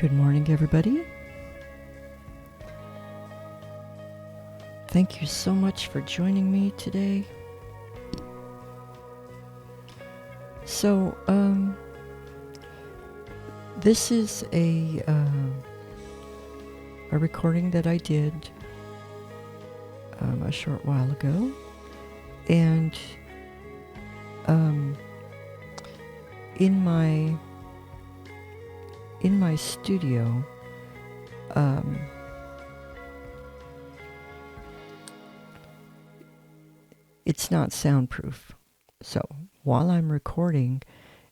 Good morning, everybody. Thank you so much for joining me today. So, this is a recording that I did a short while ago, and in my studio, it's not soundproof. So while I'm recording,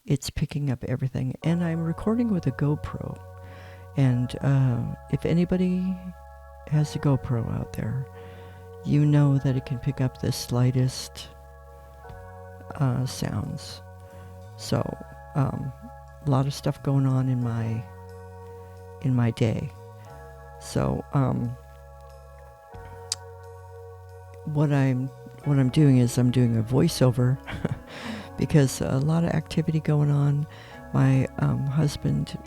it's picking up everything, and I'm recording with a GoPro. And if anybody has a GoPro out there, you know that it can pick up the slightest sounds. So a lot of stuff going on in my day. So what I'm doing is I'm doing a voiceover because a lot of activity going on. My husband,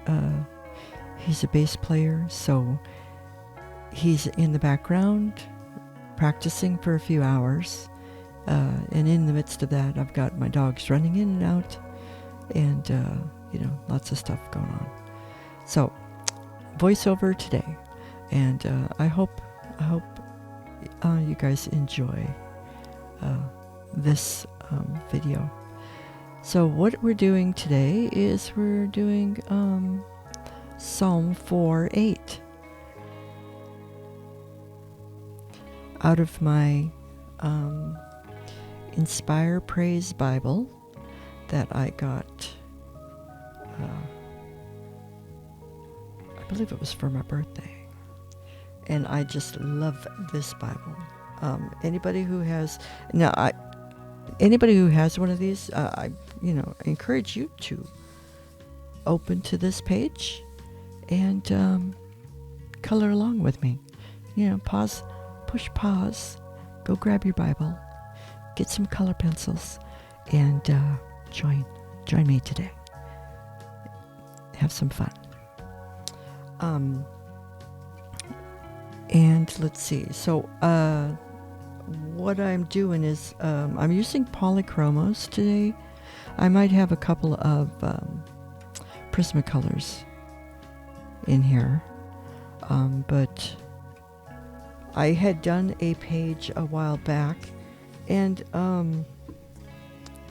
he's a bass player, so he's in the background practicing for a few hours. And in the midst of that, I've got my dogs running in and out, and lots of stuff going on. So voiceover today, and I hope you guys enjoy this video. So what we're doing today is we're doing Psalm 4:8 out of my Inspire Praise Bible that I got. I believe it was for my birthday, and I just love this Bible. Anybody who has one of these, I encourage you to open to this page and color along with me. Push pause, go grab your Bible, get some color pencils, and join me today. Have some fun. And let's see. So what I'm doing is I'm using Polychromos today. I might have a couple of Prismacolors in here, but I had done a page a while back, and I'm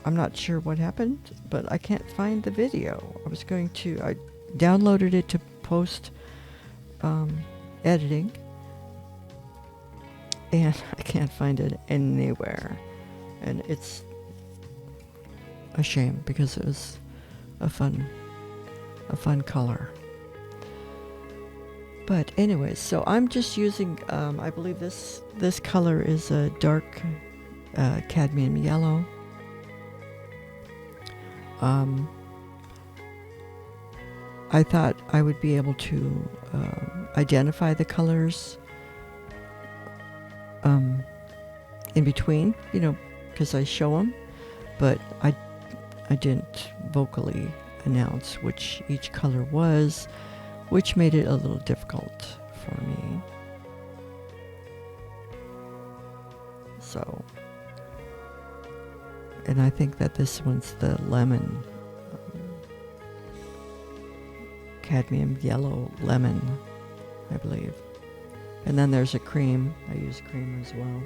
not sure what happened, but I can't find the video. I downloaded it to post editing, and I can't find it anywhere, and it's a shame because it was a fun color. But anyways, so I'm just using I believe this color is a dark cadmium yellow. I thought I would be able to identify the colors in between, because I show them, but I didn't vocally announce which each color was, which made it a little difficult for me. So, and I think that this one's the lemon, cadmium yellow lemon, I believe. And then there's a cream. I use cream as well.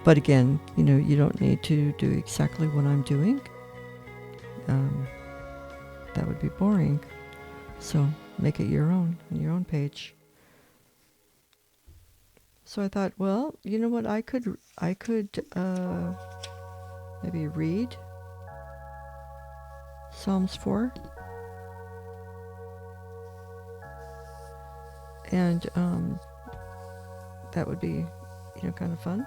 But again, you don't need to do exactly what I'm doing. That would be boring. So make it your own, on your own page. So I thought, well, you know what? I could maybe read Psalms 4. And that would be, kind of fun.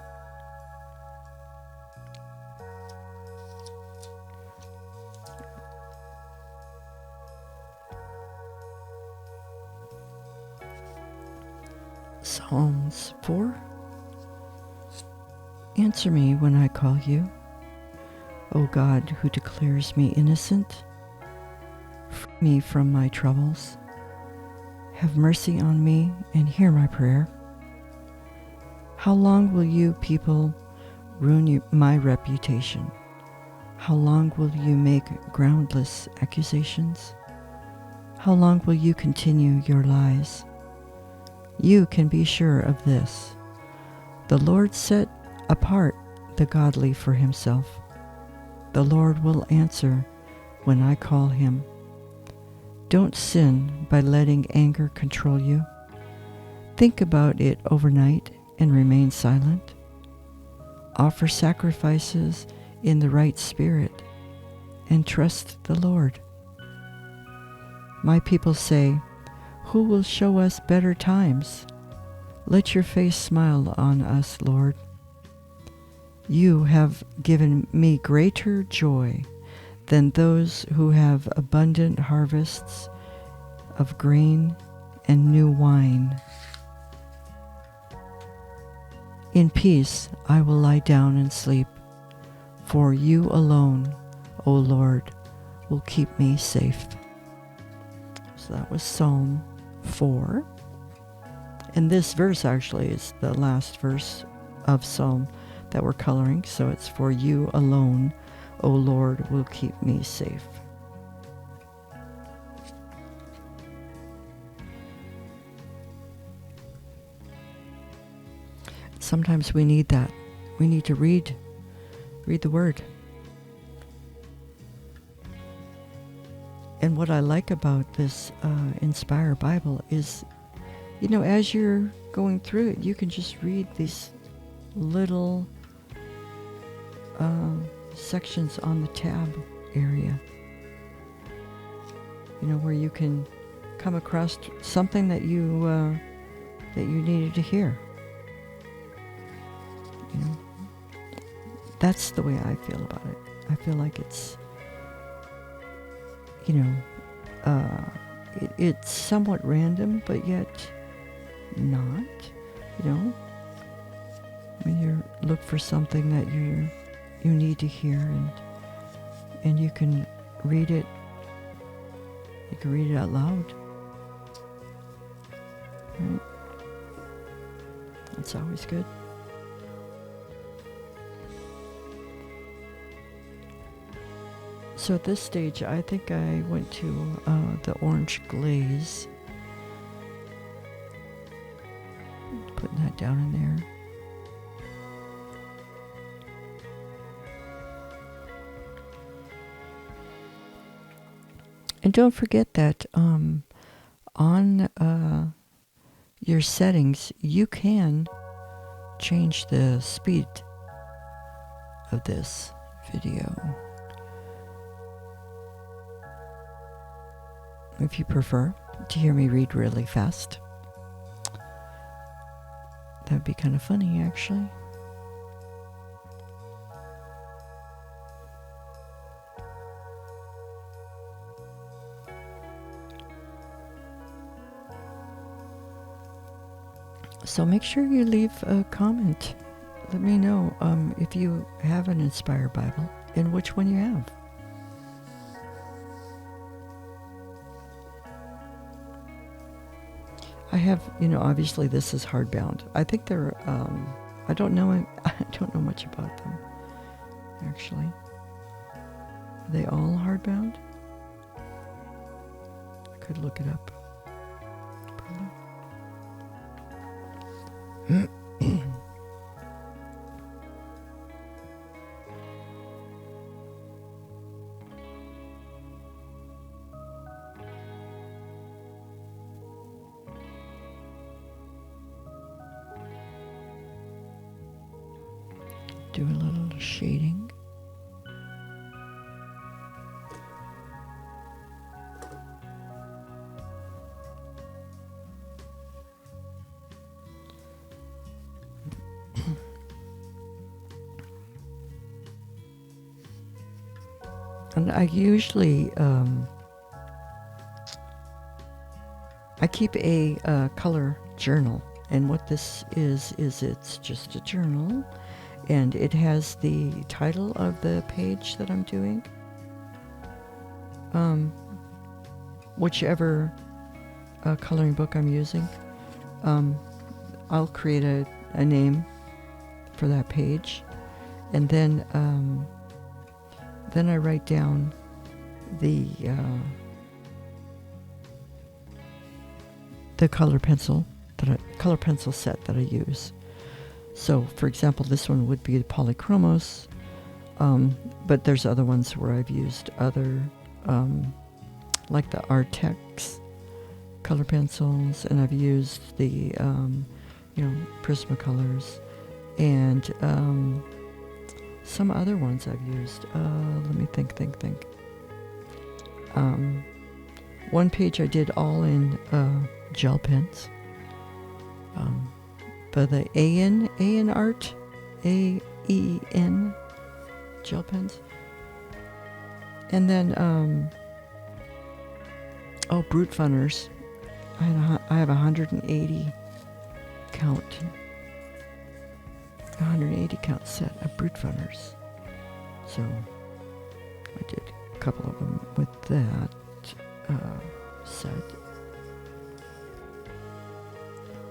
Psalms 4. Answer me when I call you, O God, who declares me innocent. Free me from my troubles. Have mercy on me and hear my prayer. How long will you people ruin my reputation? How long will you make groundless accusations? How long will you continue your lies? You can be sure of this. The Lord set apart the godly for himself. The Lord will answer when I call him. Don't sin by letting anger control you. Think about it overnight and remain silent. Offer sacrifices in the right spirit and trust the Lord. My people say, who will show us better times? Let your face smile on us, Lord. You have given me greater joy than those who have abundant harvests of grain and new wine. In peace I will lie down and sleep, for you alone, O Lord, will keep me safe. So that was Psalm 4. And this verse actually is the last verse of Psalm that we're coloring. So it's for you alone, O Lord, will keep me safe. Sometimes we need that. We need to read the word. And what I like about this Inspire Bible is, you know, as you're going through it, you can just read these little sections on the tab area, you know, where you can come across something that you needed to hear. You know, that's the way I feel about it. I feel like it's, you know, it's somewhat random, but yet not. You know, when you look for something that you need to hear, and you can read it. You can read it out loud. Right? That's always good. So at this stage, I think I went to the orange glaze. Putting that down in there. And don't forget that on your settings, you can change the speed of this video if you prefer to hear me read really fast. That would be kind of funny, actually. So make sure you leave a comment. Let me know if you have an Inspire Bible and which one you have. I have, you know, obviously this is hardbound. I think they're, I don't know much about them, actually. Are they all hardbound? I could look it up. Do a little shading. And I usually, I keep a color journal. And what this is it's just a journal. And it has the title of the page that I'm doing. whichever coloring book I'm using, I'll create a name for that page, and then I write down the color pencil set that I use. So, for example, this one would be the Polychromos, but there's other ones where I've used other, like the Artex color pencils, and I've used the, Prismacolors, and some other ones I've used. Let me think. One page I did all in gel pens. But the AEN art, AEN gel pens. And then, brute funners. I have 180 count set of brute funners. So I did a couple of them with that set.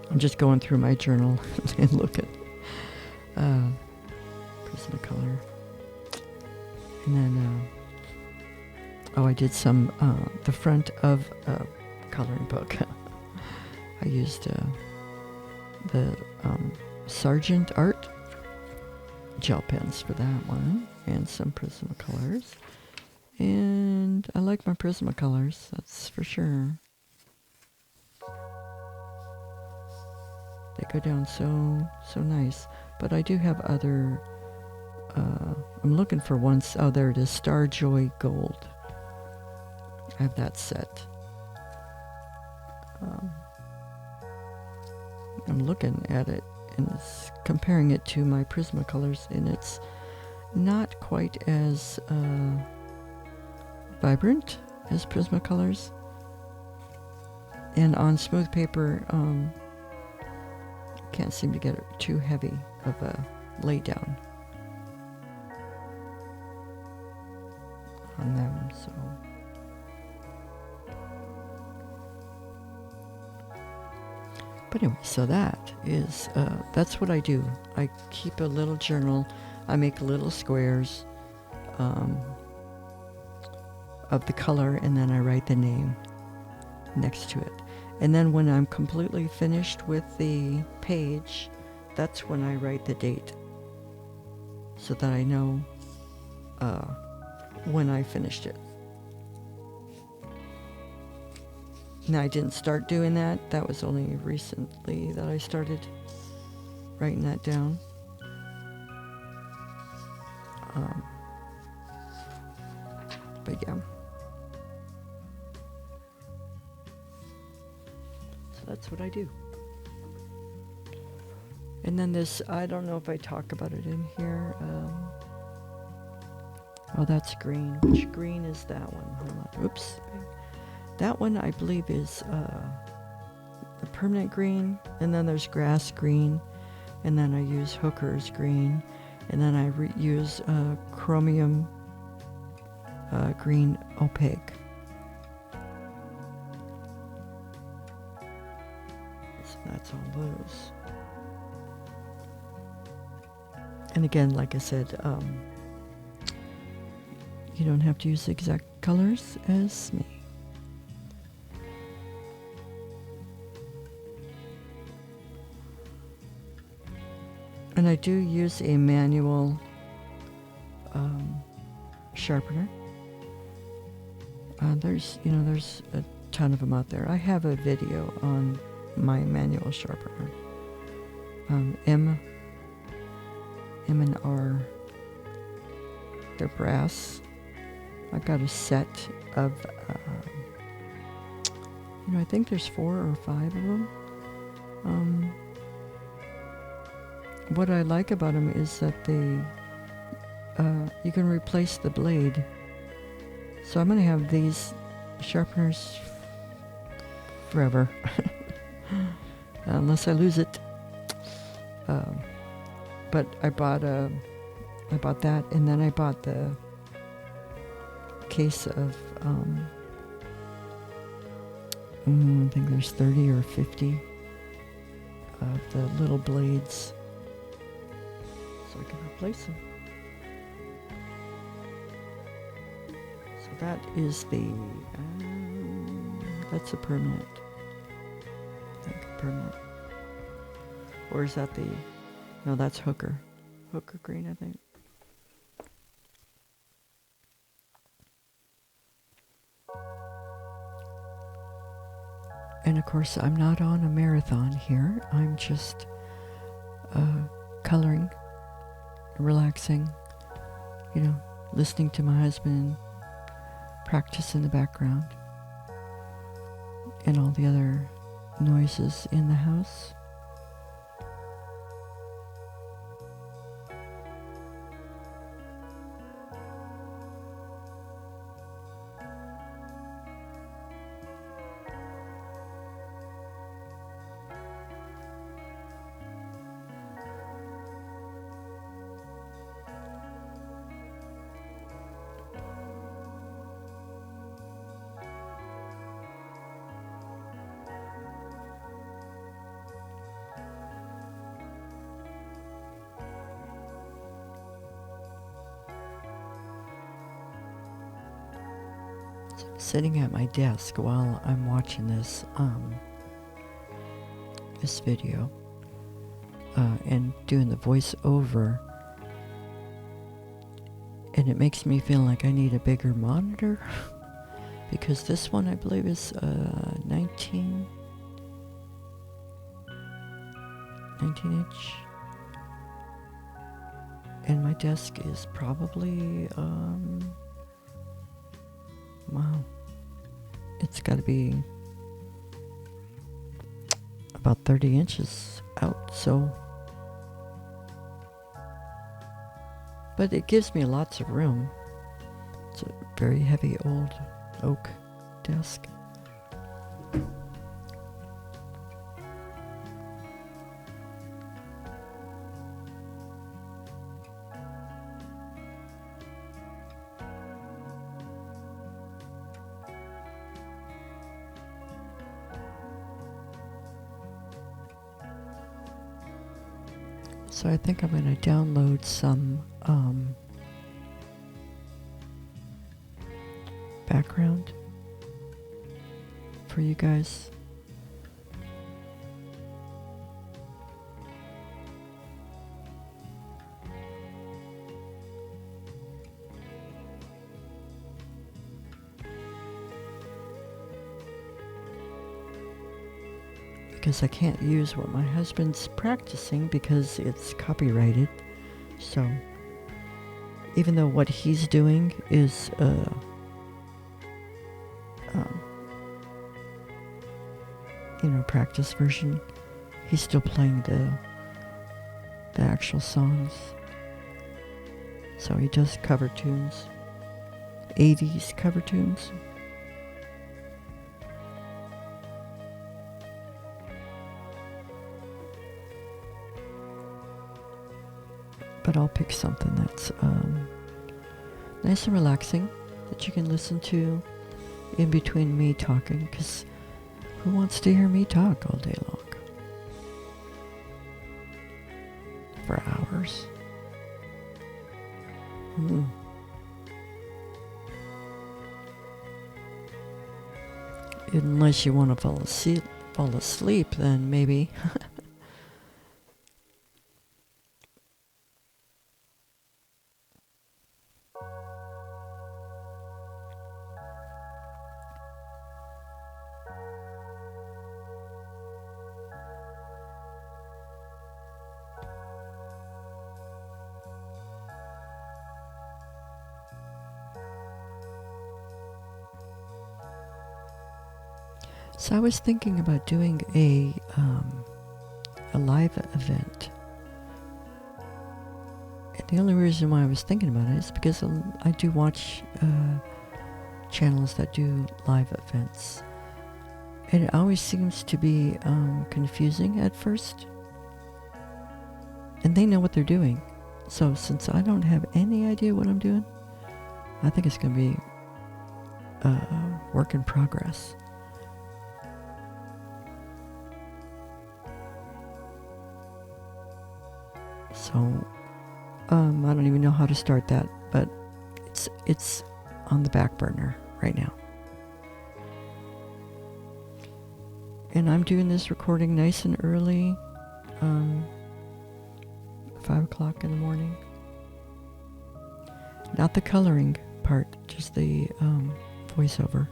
I'm just going through my journal and look at Prismacolor. And then, I did some, the front of a coloring book. I used the Sargent Art gel pens for that one, and some Prismacolors. And I like my Prismacolors, that's for sure. They go down so nice. But I do have other, I'm looking for ones. Oh, there it is, Starjoy Gold. I have that set. I'm looking at it and it's comparing it to my Prismacolors, and it's not quite as vibrant as Prismacolors. And on smooth paper, can't seem to get it too heavy of a lay down on them, so. But anyway, so that is, that's what I do. I keep a little journal. I make little squares of the color, and then I write the name next to it. And then when I'm completely finished with the page, that's when I write the date, so that I know when I finished it. Now, I didn't start doing that. That was only recently that I started writing that down. But yeah. So that's what I do. And then this, I don't know if I talk about it in here. Oh, that's green. Which green is that one? Hold on. Oops. That one, I believe, is the permanent green, and then there's grass green, and then I use Hooker's green, and then I use chromium green opaque. So that's all those. And again, like I said, you don't have to use the exact colors as me. And I do use a manual sharpener. There's a ton of them out there. I have a video on my manual sharpener. M&R. They're brass. I've got a set of, I think there's 4 or 5 of them. What I like about them is that they, you can replace the blade. So I'm going to have these sharpeners forever, unless I lose it. But I bought that, and then I bought the case of I think there's 30 or 50 of the little blades, so I can replace them. So that is that's a permanent. I think permanent. Or is that no, that's hooker. Hooker green, I think. And of course, I'm not on a marathon here. I'm just coloring, relaxing, listening to my husband practice in the background and all the other noises in the house. Sitting at my desk while I'm watching this video and doing the voiceover, and it makes me feel like I need a bigger monitor because this one I believe is 19 inch, and my desk is probably wow, it's got to be about 30 inches out, so, but it gives me lots of room. It's a very heavy old oak desk. So I think I'm going to download some background for you guys. Because I can't use what my husband's practicing because it's copyrighted. So even though what he's doing is practice version, he's still playing the actual songs. So he does cover tunes, 80s cover tunes. But I'll pick something that's nice and relaxing that you can listen to in between me talking, because who wants to hear me talk all day long? For hours. Unless you want to fall asleep, then maybe. So I was thinking about doing a live event. And the only reason why I was thinking about it is because I do watch channels that do live events. And it always seems to be confusing at first. And they know what they're doing. So since I don't have any idea what I'm doing, I think it's going to be a work in progress. So I don't even know how to start that, but it's on the back burner right now. And I'm doing this recording nice and early, 5 o'clock in the morning. Not the coloring part, just the voiceover.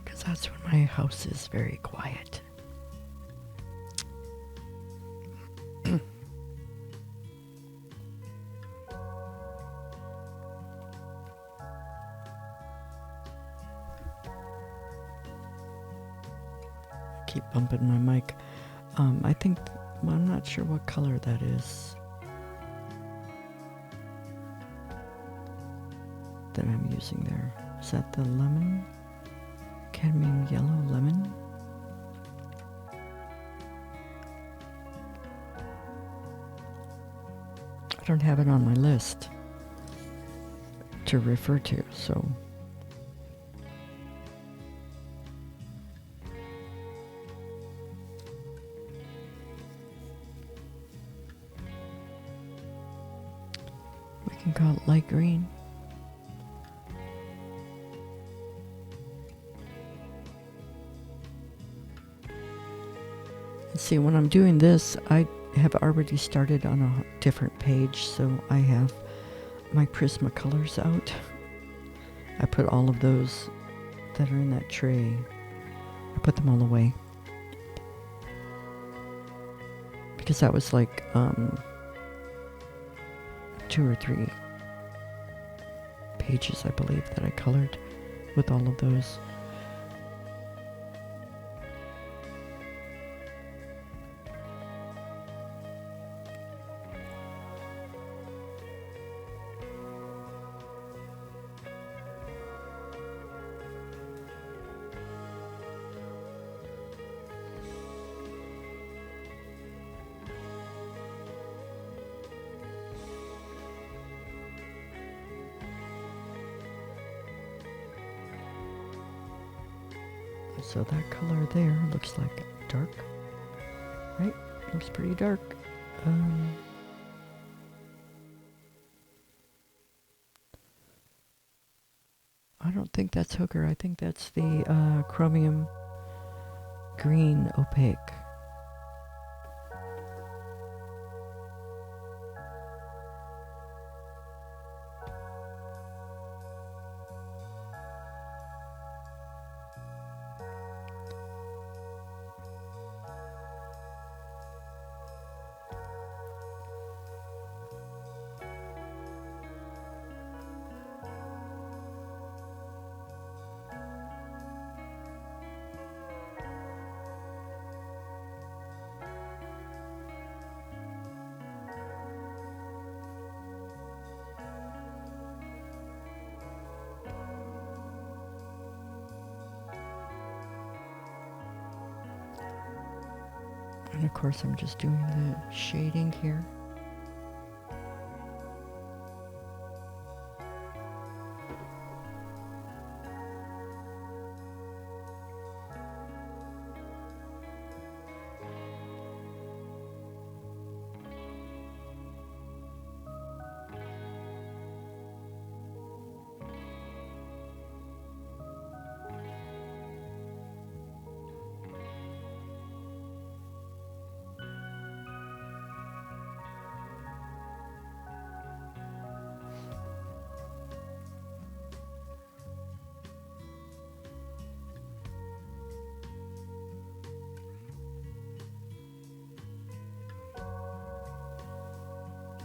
Because that's when my house is very quiet. Keep bumping my mic. I think, well, I'm not sure what color that is that I'm using there. Is that the lemon? Cadmium yellow lemon? I don't have it on my list to refer to, so we can call it light green. See, when I'm doing this, I have already started on a different page, so I have my Prismacolors out. I put all of those that are in that tray, I put them all away. Because that was like 2 or 3 pages, I believe, that I colored with all of those. So that color there looks like dark, right? Looks pretty dark. I don't think that's Hooker. I think that's the chromium green opaque. And of course I'm just doing the shading here.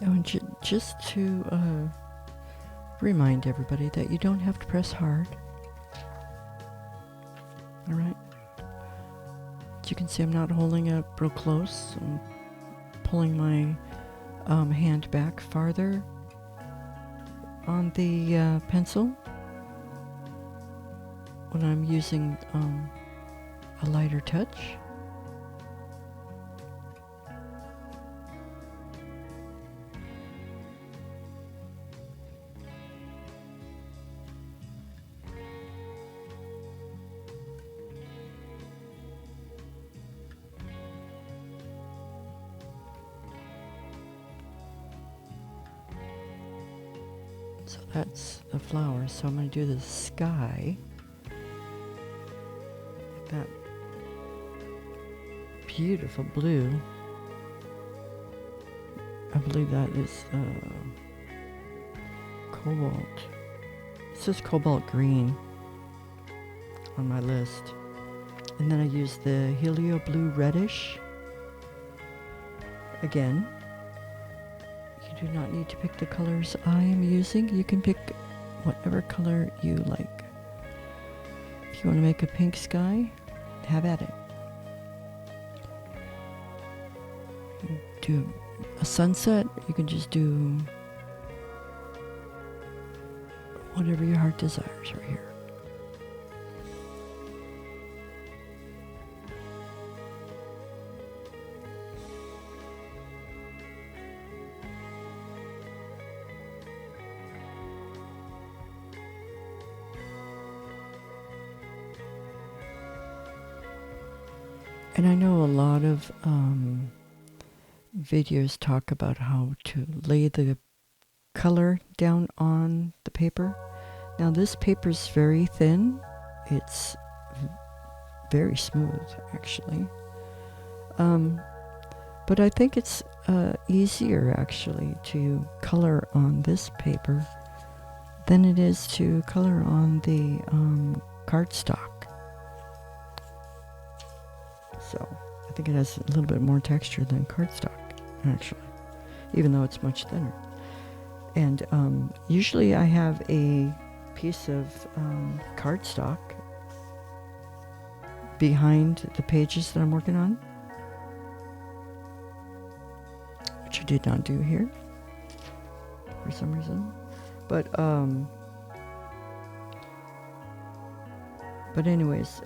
Oh, and just to remind everybody that you don't have to press hard. All right. As you can see, I'm not holding it real close. I'm pulling my hand back farther on the pencil when I'm using a lighter touch. So that's the flower. So I'm going to do the sky. That beautiful blue. I believe that is cobalt. It says cobalt green on my list. And then I use the Helio Blue Reddish. Again, you do not need to pick the colors I am using. You can pick whatever color you like. If you want to make a pink sky, have at it. You do a sunset, you can just do whatever your heart desires right here. And I know a lot of videos talk about how to lay the color down on the paper. Now this paper is very thin. It's very smooth, actually. But I think it's easier, actually, to color on this paper than it is to color on the cardstock. So I think it has a little bit more texture than cardstock, actually, even though it's much thinner. And usually I have a piece of cardstock behind the pages that I'm working on, which I did not do here for some reason. But anyways,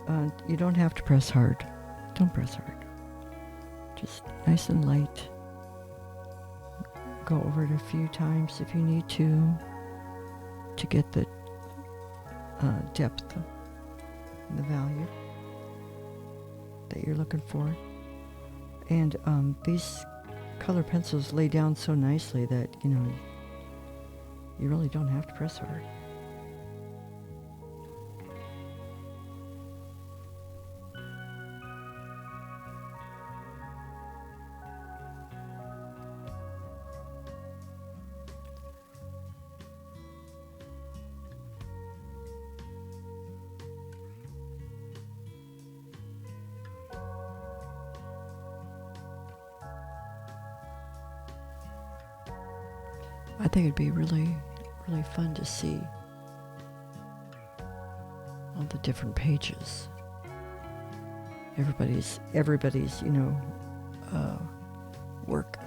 you don't have to press hard. Don't press hard. Just nice and light. Go over it a few times if you need to get the depth and the value that you're looking for. And these color pencils lay down so nicely that, you really don't have to press hard. I think it'd be really, really fun to see all the different pages. Everybody's, work.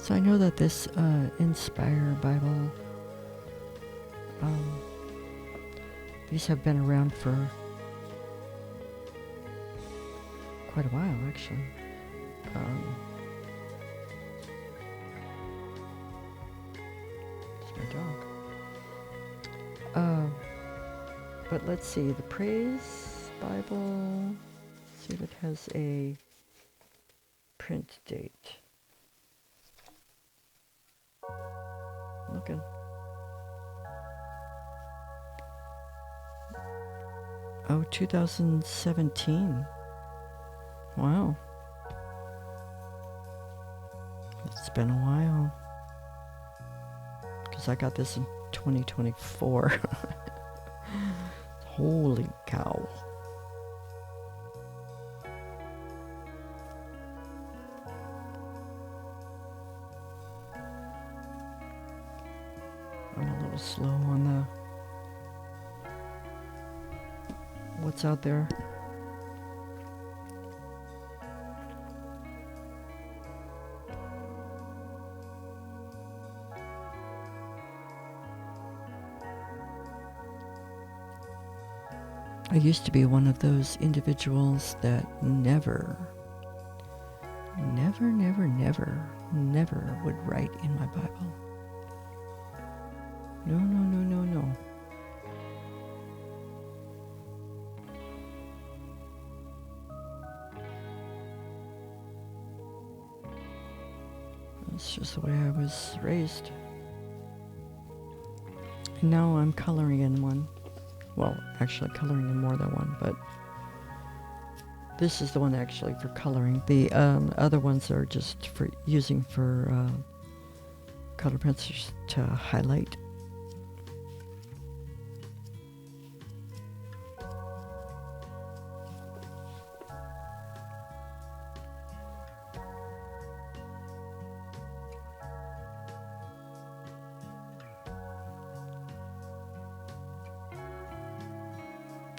So I know that this Inspire Bible, these have been around for quite a while, actually. It's my dog. But let's see, the Praise Bible, let's see if it has a print date. Looking. Oh, 2017. Wow. It's been a while. Because I got this in 2024. Holy cow. I'm a little slow on the what's out there. I used to be one of those individuals that never would write in my Bible. No. That's just the way I was raised. And now I'm coloring in one. Well, actually coloring in more than one, but this is the one actually for coloring. The other ones are just for using for color pencils to highlight.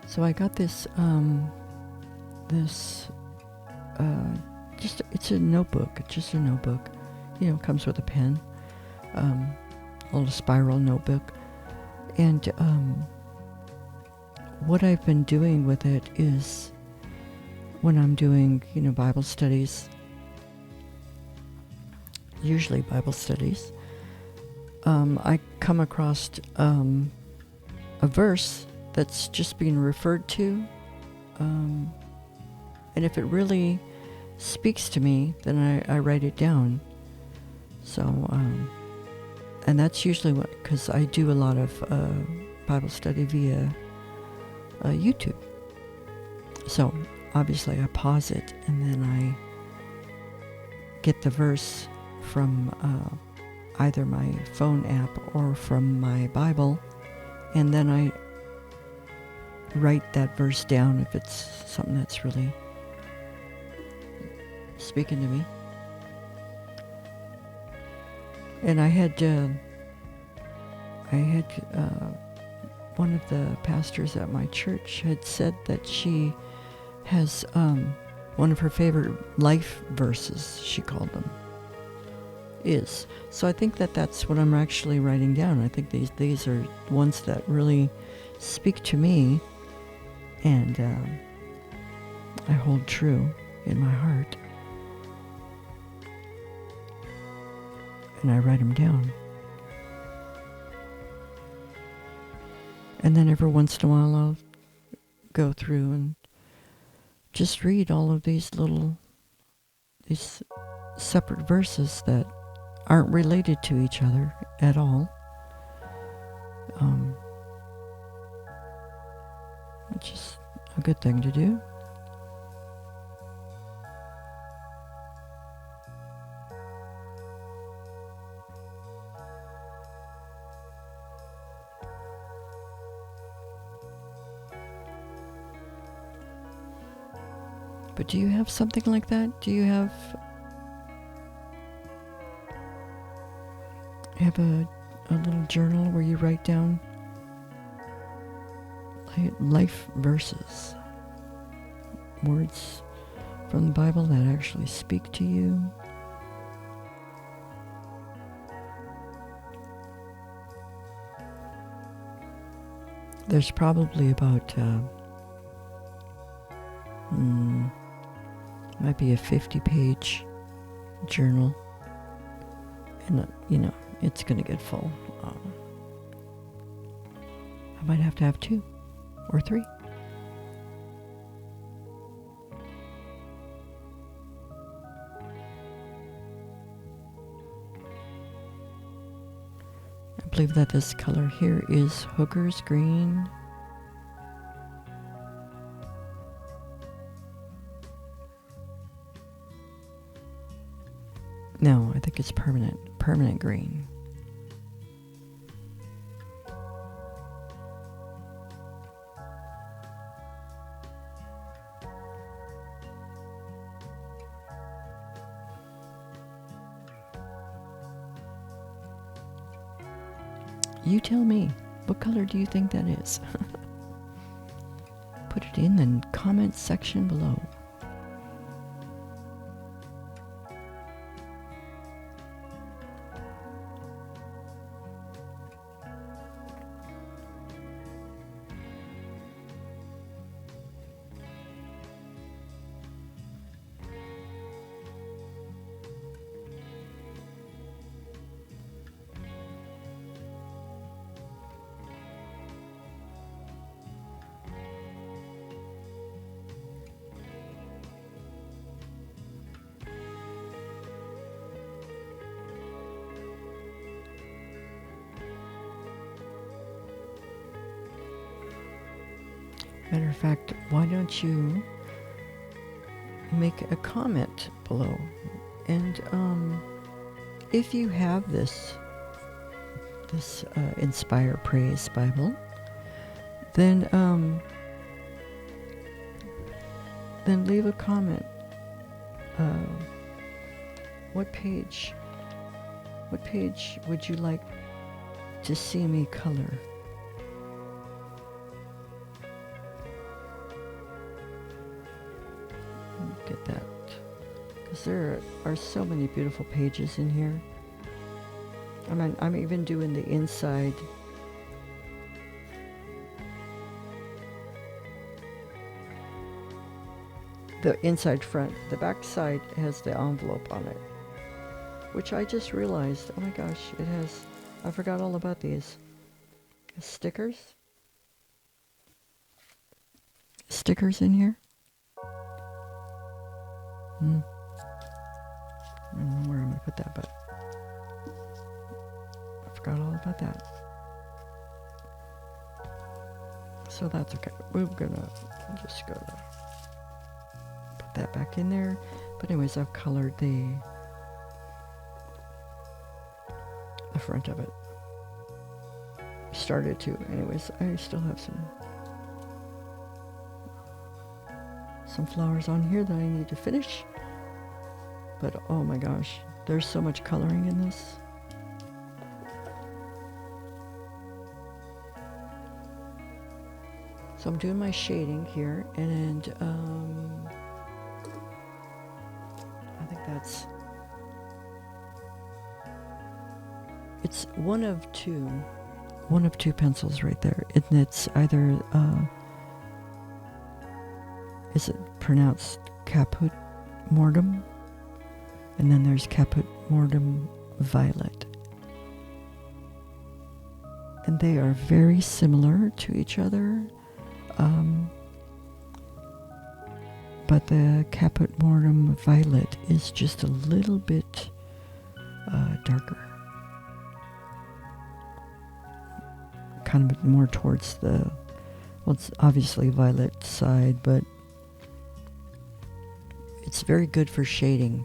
So I got this, it's a notebook. It's just a notebook. You know, it comes with a pen, a little spiral notebook. And what I've been doing with it is when I'm doing, Bible studies, usually Bible studies, I come across a verse that's just being referred to, and if it really speaks to me, then I write it down. So, and that's usually because I do a lot of Bible study via YouTube. So obviously I pause it and then I get the verse from either my phone app or from my Bible, and then I write that verse down if it's something that's really speaking to me. And I had one of the pastors at my church had said that she has one of her favorite life verses, she called them, is. So I think that's what I'm actually writing down. I think these are ones that really speak to me, and I hold true in my heart. And I write them down. And then every once in a while I'll go through and just read all of these separate verses that aren't related to each other at all. Which is a good thing to do. But do you have something like that? Do you have a little journal where you write down life verses, words from the Bible that actually speak to you? There's probably about might be a 50-page journal, and it's gonna get full. I might have to have 2 or 3. I believe that this color here is Hooker's Green. No, I think it's permanent green. You tell me, what color do you think that is? Put it in the comment section below. Matter of fact, why don't you make a comment below? And if you have this Inspire Praise Bible, then leave a comment. What page would you like to see me color? Get that, because there are so many beautiful pages in here. I'm even doing the inside. The inside front. The back side has the envelope on it, which I just realized, oh my gosh, it has, I forgot all about these. Stickers in here. I don't know where I'm going to put that, but I forgot all about that. So that's okay. I'm just going to put that back in there. But anyways, I've colored the front of it. Started to. Anyways, I still have some flowers on here that I need to finish. But oh my gosh, there's so much coloring in this. So I'm doing my shading here, and I think it's one of two pencils right there. And it's either is it pronounced Caput Mortem? And then there's Caput Mortem Violet. And they are very similar to each other. But the Caput Mortem Violet is just a little bit darker. Kind of more towards well, it's obviously violet side, but it's very good for shading.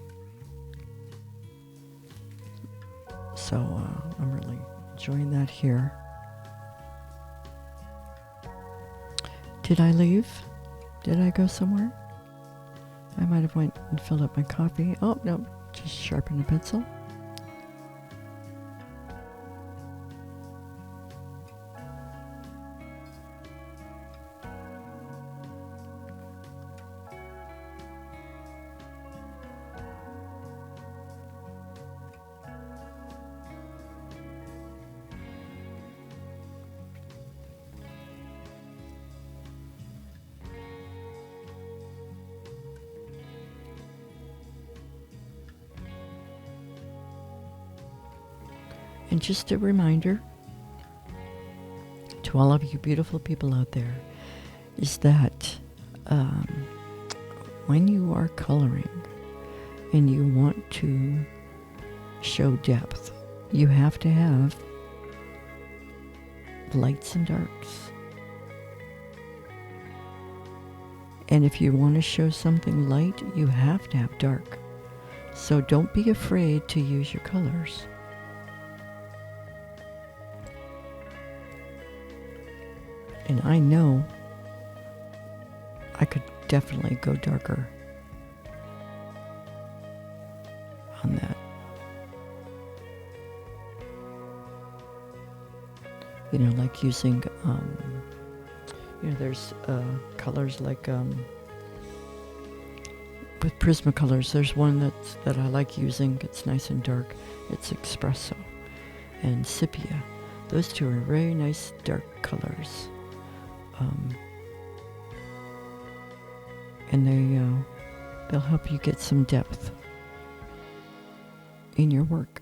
So I'm really enjoying that here. Did I leave? Did I go somewhere? I might have went and filled up my coffee. Oh, no, just sharpen a pencil. And just a reminder to all of you beautiful people out there is that when you are coloring and you want to show depth, you have to have lights and darks. And if you want to show something light, you have to have dark. So don't be afraid to use your colors. And I know I could definitely go darker on that. You know, like using, there's colors like with Prismacolors. There's one that I like using. It's nice and dark. It's Espresso and Sepia. Those two are very nice dark colors. And they'll help you get some depth in your work.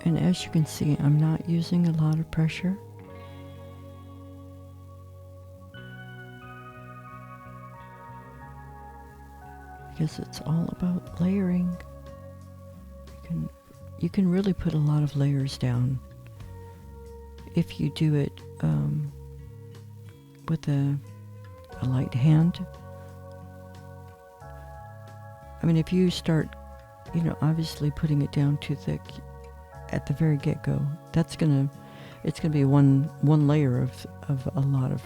And as you can see, I'm not using a lot of pressure. Because it's all about layering. You can really put a lot of layers down if you do it with a light hand. I mean, if you start, obviously putting it down too thick at the very get-go, it's gonna be one layer of a lot of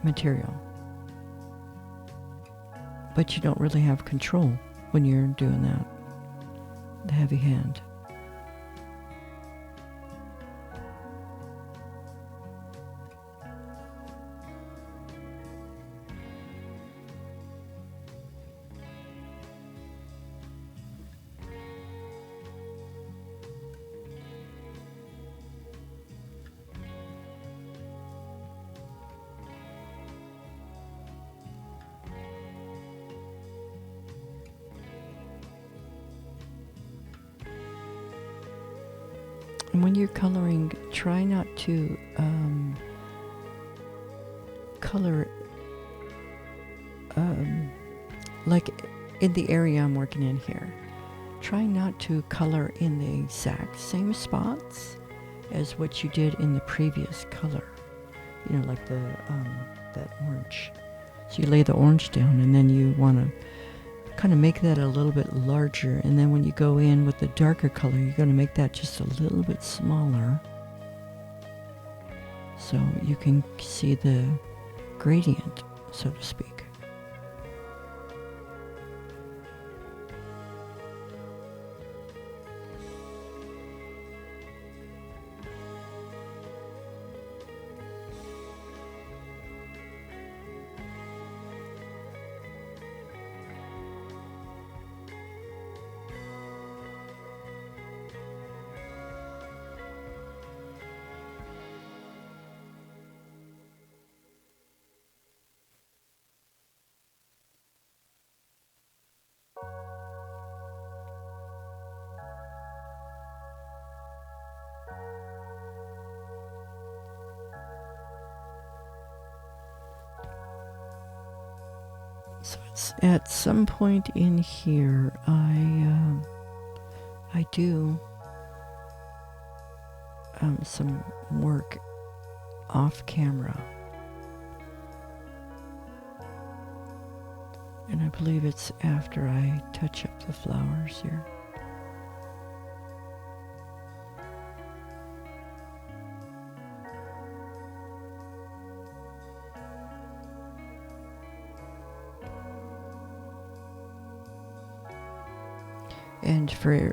material. But you don't really have control when you're doing that, the heavy hand. And when you're coloring, try not to color like in the area I'm working in here. Try not to color in the exact same spots as what you did in the previous color. Like that orange. So you lay the orange down, and then you want to kind of make that a little bit larger, and then when you go in with the darker color, you're going to make that just a little bit smaller so you can see the gradient, so to speak. So it's at some point in here, I do some work off camera, And I believe it's after I touch up the flowers here. And for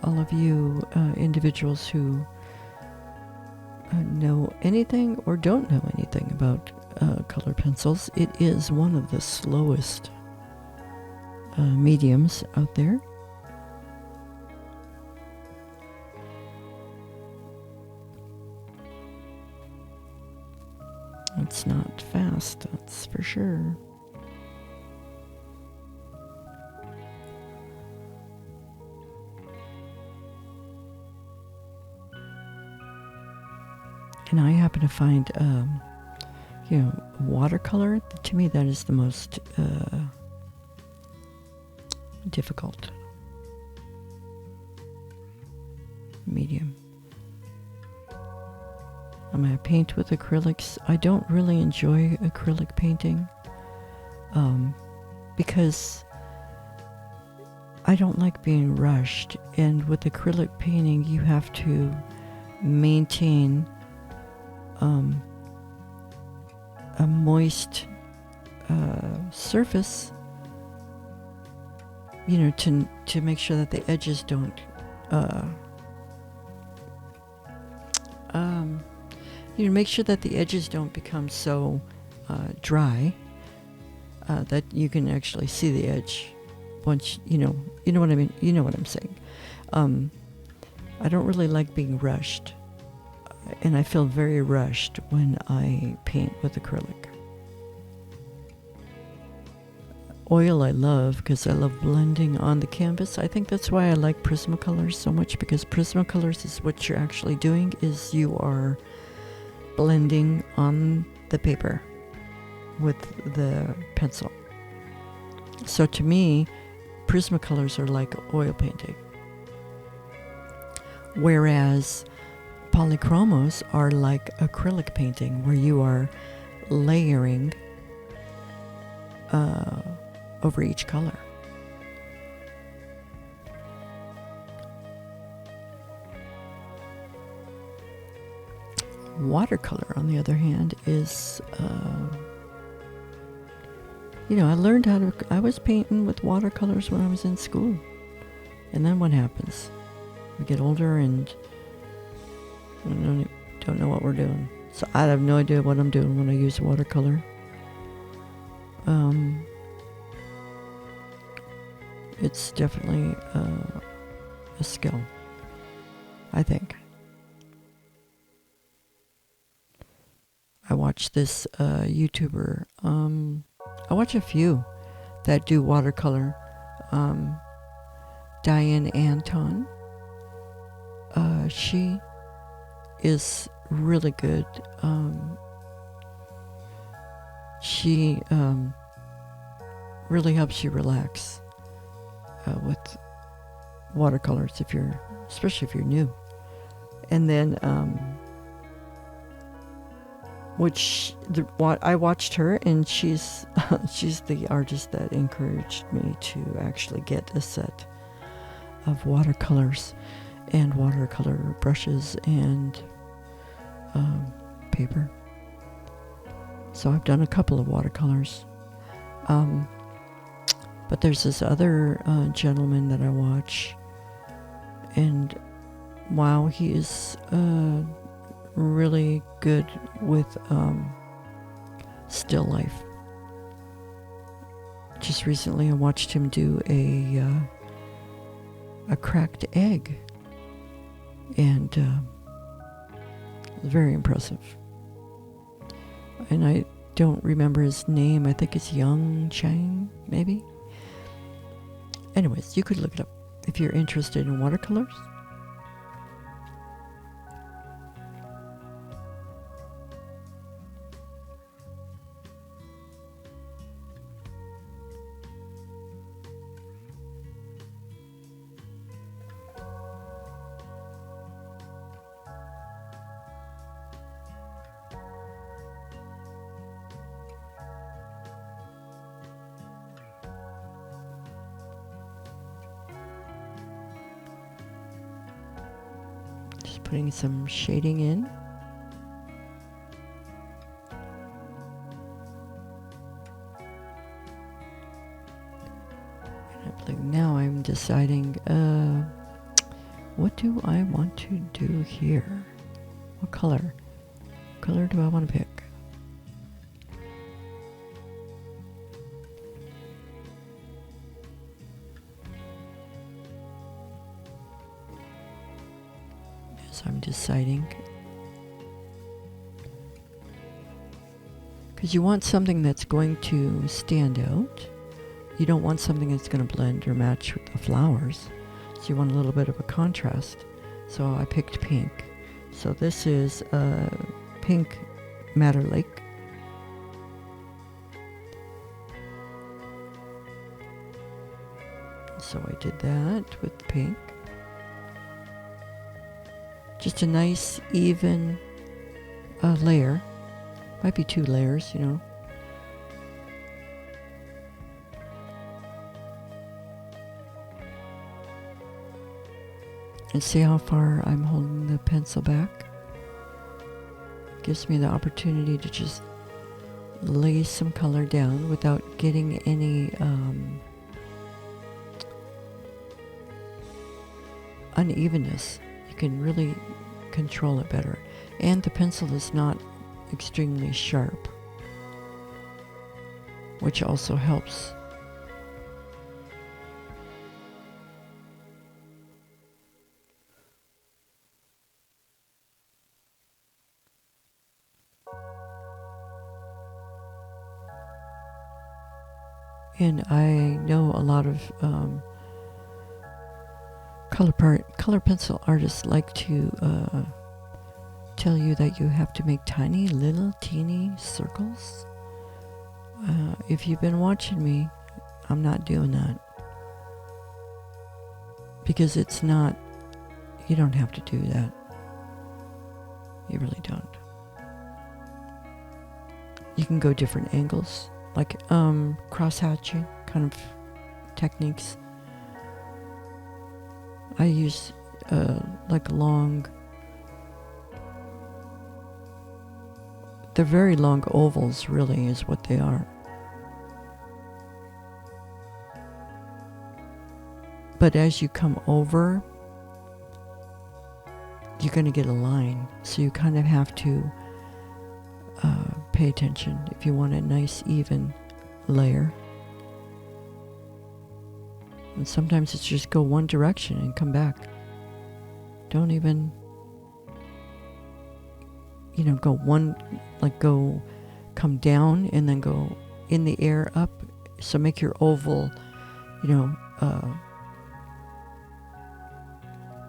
all of you individuals who know anything or don't know anything about colored pencils, it is one of the slowest mediums out there. It's not fast, that's for sure. And I happen to find, watercolor. To me, that is the most difficult medium. I'm going to paint with acrylics. I don't really enjoy acrylic painting because I don't like being rushed. And with acrylic painting, you have to maintain a moist surface, to make sure that the edges don't make sure that the edges don't become so dry that you can actually see the edge once you know what I mean. You know what I'm saying. I don't really like being rushed, and I feel very rushed when I paint with acrylic. Oil I love because I love blending on the canvas. I think that's why I like Prismacolors so much, because Prismacolors is what you're actually doing is you are blending on the paper with the pencil. So to me, Prismacolors are like oil painting, whereas Polychromos are like acrylic painting, where you are layering over each color. Watercolor, on the other hand, is, I learned I was painting with watercolors when I was in school. And then what happens? We get older and don't know what we're doing. So I have no idea what I'm doing when I use watercolor. It's definitely a skill, I think. I watch this YouTuber. I watch a few that do watercolor. Diane Anton. She is really good. She really helps you relax with watercolors, especially if you're new. And then, I watched her, and she's the artist that encouraged me to actually get a set of watercolors and watercolor brushes and paper. So I've done a couple of watercolors. But there's this other gentleman that I watch, and wow, he is really good with still life. Just recently I watched him do a cracked egg, and it was very impressive. And I don't remember his name. I think it's Young Chang, maybe. Anyways, you could look it up if you're interested in watercolors. just putting some shading in. Now I'm deciding, what do I want to do here? What color? What color do I want to pick? As I'm deciding. Because you want something that's going to stand out. You don't want something that's going to blend or match with the flowers. So you want a little bit of a contrast. So I picked pink. So this is Pink Madder Lake. So I did that with pink. Just a nice even layer. Might be 2 layers, you know. And see how far I'm holding the pencil back? Gives me the opportunity to just lay some color down without getting any unevenness. You can really control it better. And the pencil is not extremely sharp, which also helps. And I know a lot of color pencil artists like to tell you that you have to make tiny little teeny circles. If you've been watching me, I'm not doing that. Because it's not, you don't have to do that. You really don't. You can go different angles, like cross-hatching kind of techniques. I use like long, they're very long ovals really is what they are. But as you come over, you're going to get a line. So you kind of have to pay attention if you want a nice even layer. And sometimes it's just go one direction and come back. Don't even, go one, like come down and then go in the air up. So make your oval,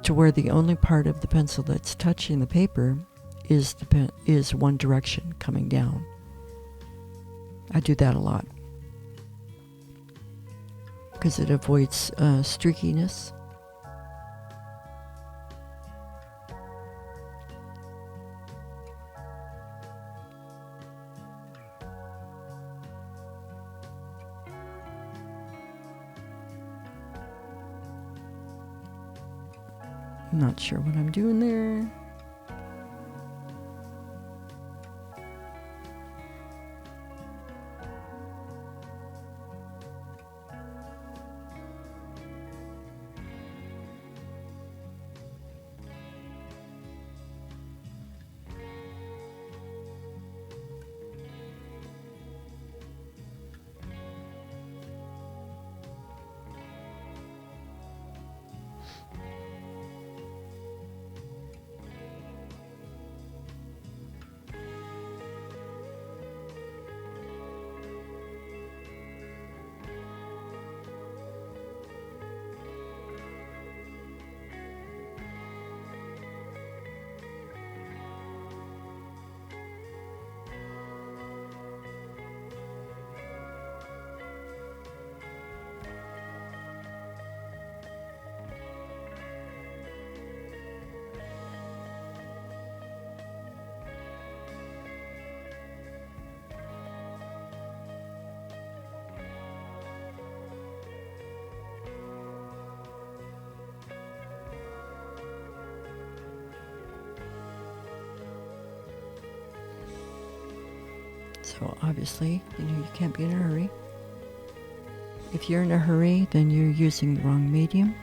to where the only part of the pencil that's touching the paper is one direction coming down. I do that a lot because it avoids streakiness. I'm not sure what I'm doing there. So obviously, you can't be in a hurry. If you're in a hurry, then you're using the wrong medium.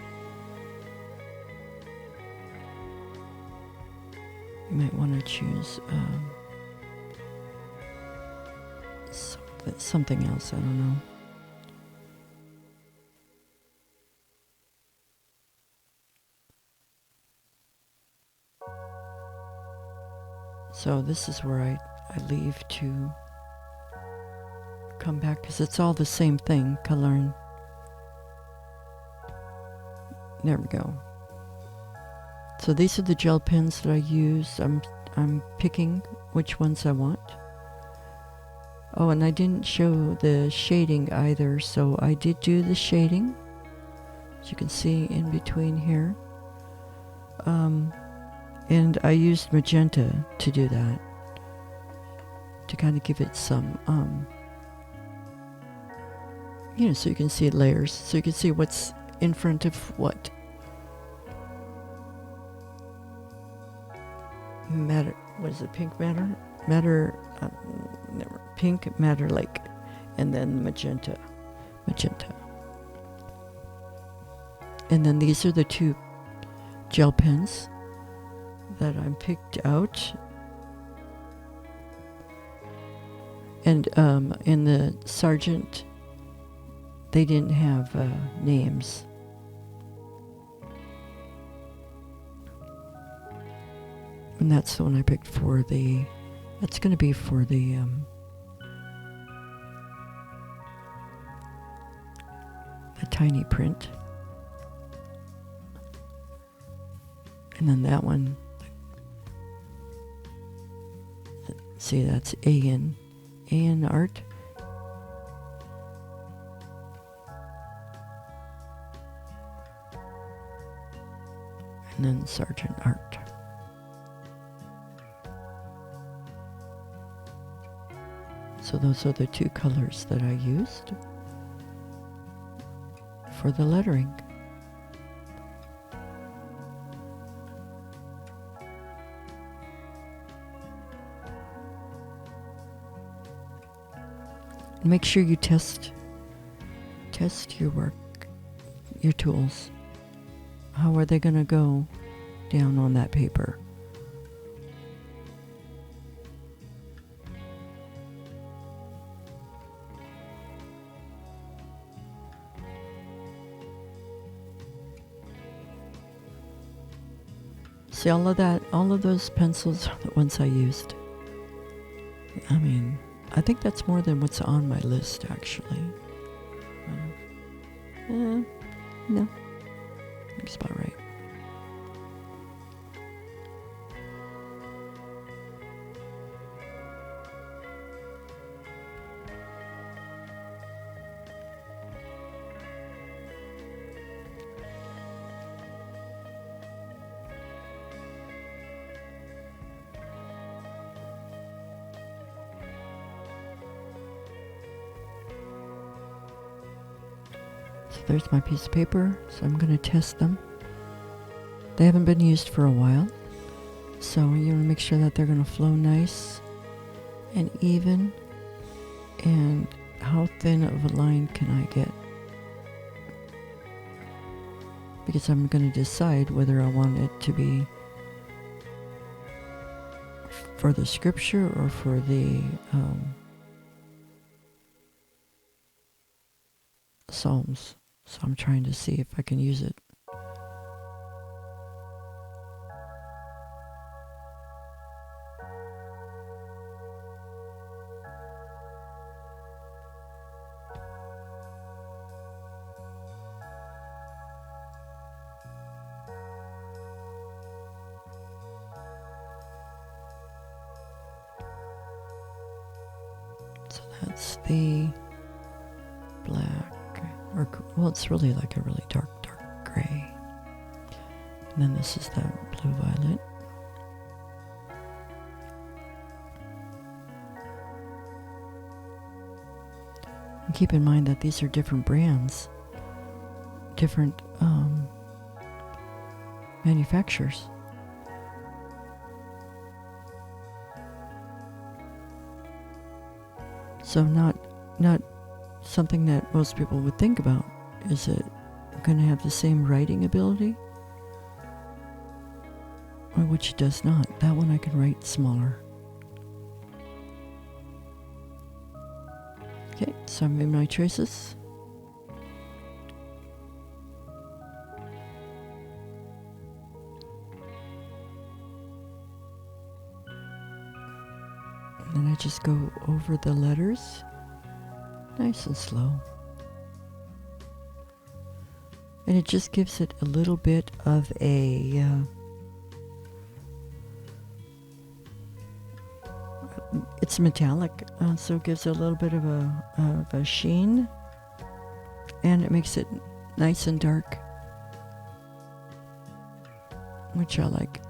You might want to choose something else, I don't know. So this is where I leave to come back, because it's all the same thing, coloring. There we go. So these are the gel pens that I use. I'm picking which ones I want. Oh, and I didn't show the shading either, so I did do the shading, as you can see in between here. And I used magenta to do that, to kind of give it some, so you can see layers, so you can see what's in front of what. Matter, what is it, pink matter? Pink matter lake, and then magenta. And then these are the two gel pens that I picked out. And in the Sargent, they didn't have names. And that's the one I picked for that's going to be for the tiny print. And then that one, see, that's AN art. And then Sargent art. So those are the two colors that I used for the lettering. Make sure you test your work, your tools. How are they going to go down on that paper? See, all of those pencils are the ones I used. I mean, I think that's more than what's on my list, actually. No. Looks about right. So there's my piece of paper, so I'm going to test them. They haven't been used for a while, so you want to make sure that they're going to flow nice and even. And how thin of a line can I get? Because I'm going to decide whether I want it to be for the scripture or for the Psalms. So I'm trying to see if I can use it. So that's the black, or well, it's really like a really dark gray. And then this is that blue violet. And keep in mind that these are different brands, different manufacturers. So not something that most people would think about. Is it going to have the same writing ability? Or which does not. That one I can write smaller. Okay, so I made my choices. And then I just go over the letters, nice and slow. And it just gives it a little bit of a it's metallic, so it gives it a little bit of a sheen, and it makes it nice and dark, which I like.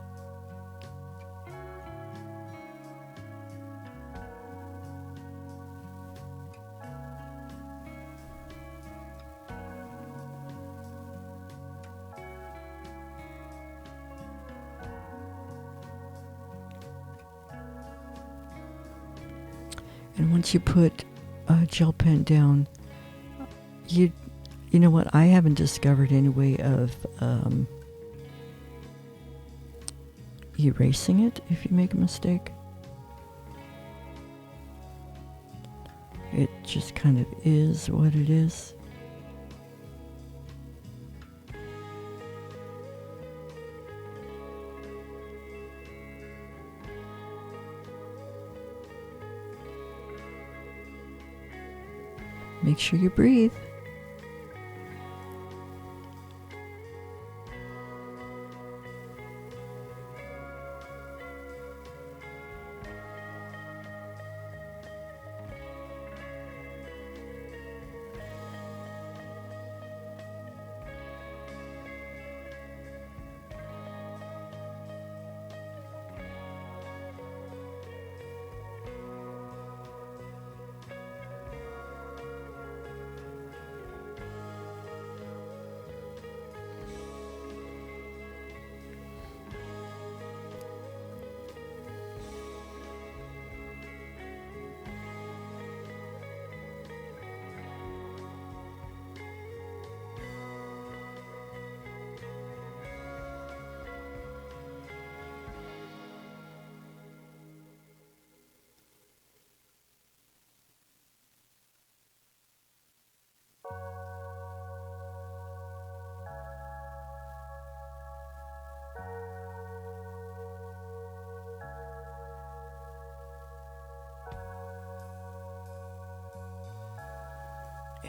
And once you put a gel pen down, you know what? I haven't discovered any way of erasing it if you make a mistake. It just kind of is what it is. Make sure you breathe.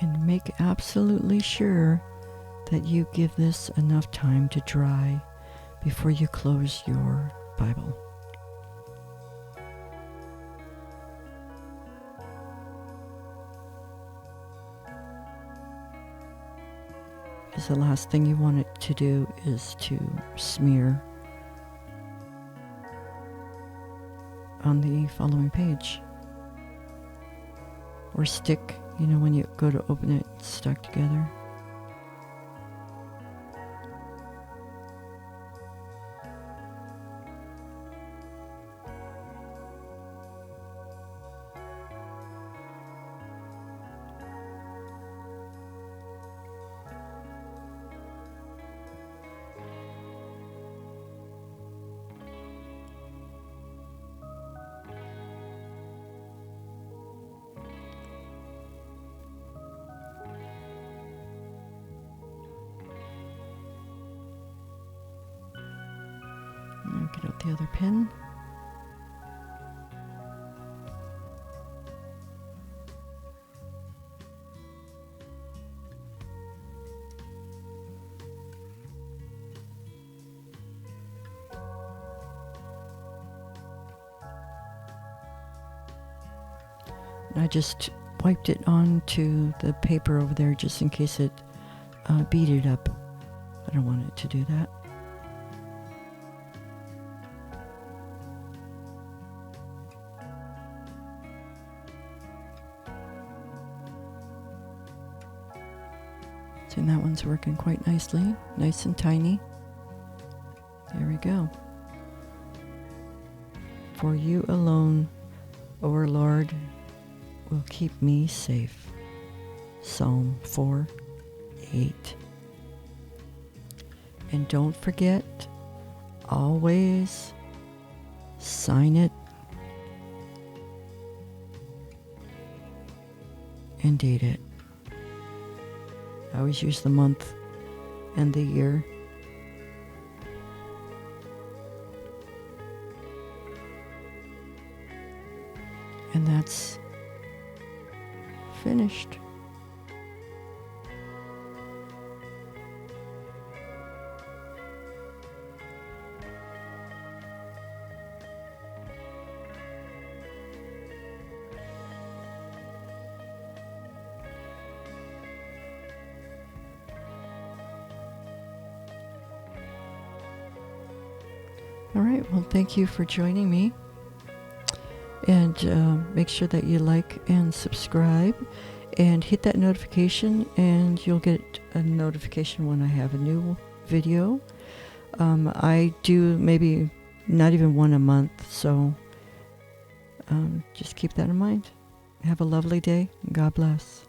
And make absolutely sure that you give this enough time to dry before you close your Bible. Because the last thing you want it to do is to smear on the following page. Or stick, when you go to open it, it's stuck together. Now get out the other pen. And I just wiped it onto the paper over there just in case it beaded up. I don't want it to do that. And that one's working quite nicely, nice and tiny. There we go. For you alone, O our Lord, will keep me safe. Psalm 4:8. And don't forget, always sign it and date it. I always use the month and the year. And that's finished. All right, well, thank you for joining me. And make sure that you like and subscribe and hit that notification, and you'll get a notification when I have a new video. I do maybe not even one a month, so just keep that in mind. Have a lovely day. God bless.